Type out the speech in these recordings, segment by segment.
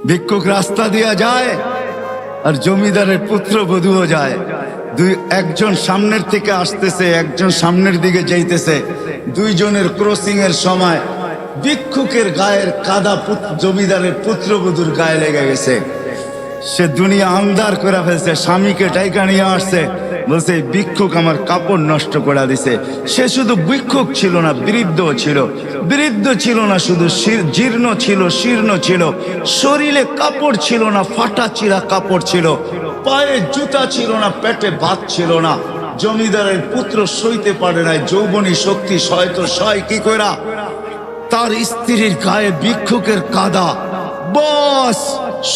ভিক্ষুক রাস্তা দিয়া যায় আর জমিদারের পুত্রবধূও যায়। একজন সামনের থেকে আসতেছে, একজন সামনের দিকে যাইতেছে। দুইজনের ক্রসিং এর সময় ভিক্ষুকের গায়ের কাদা জমিদারের পুত্রবধূর গায়ে লেগে গেছে। সে দুনিয়া আন্ধার করে ফেলছে, স্বামীকে ডাইকা নিয়ে আসছে, বলছে ভিক্ষুক আমার কাপড় নষ্ট করে দিছে। সে শুধু ভিক্ষুক ছিল না, বৃদ্ধ ছিল। বৃদ্ধ ছিল না শুধু, জীর্ণ ছিল, শীর্ণ ছিল, শরীরে কাপড় ছিল না, ফাটা চিরা কাপড় ছিল, পায়ে জুতা ছিল না, পেটে ভাত ছিল না। জমিদারের পুত্র সইতে পারে নাই, যৌবনী শক্তি সয়তো সয় কি কইরা তার স্ত্রীর গায়ে ভিক্ষুকের কাদা, বস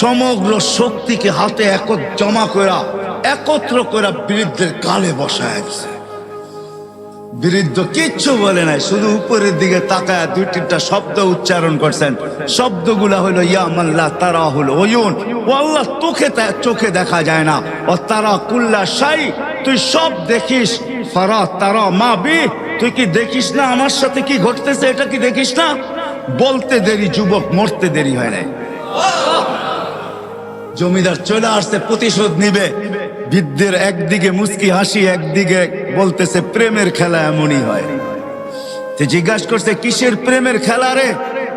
সমগ্র শক্তিকে হাতে জমা করা একত্র করে বৃদ্ধের গালে বসায় দিছে। বৃদ্ধ কিচ্ছু বলে নাই, শুধু উপরের দিকে তাকায় দুই তিনটা শব্দ উচ্চারণ করছেন। শব্দগুলা হলো ইয়া মাল্লা তারা হলো ওয়ুন, ও আল্লাহ চোখে দেখা যায় না, ও তারা কুল্লা শাই তুই সব দেখিস, ফারা তারা মা বি তুই কি দেখিস না আমার সাথে কি ঘটতেছে, এটা কি দেখিস না? বলতে দেরি যুবক, মরতে দেরি হয় নাই। জমিদার চলে আসছে, প্রতিশোধ নিবে। বৃদ্ধের একদিকে মুস্কি হাসি, একদিকে বলতেছে প্রেমের খেলা এমনই হয়। জিজ্ঞাসা করছে কিসের প্রেমের খেলা রে?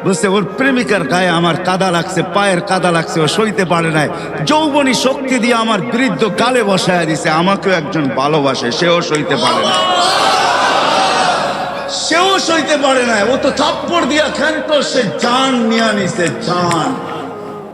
বলছে ওর প্রেমিকার গায়ে আমার কাদা লাগছে, পায়ের কাদা লাগছে, ও সইতে পারে নাই, যৌবনী শক্তি দিয়ে আমার বৃদ্ধ গালে বসায় দিছে। আমাকেও একজন ভালোবাসে, সেও সইতে পারে না, সেও সইতে পারে না। ও তো থাপ্পড় দিয়া খেলতো, সে জান নিয়ে নিছে, জান।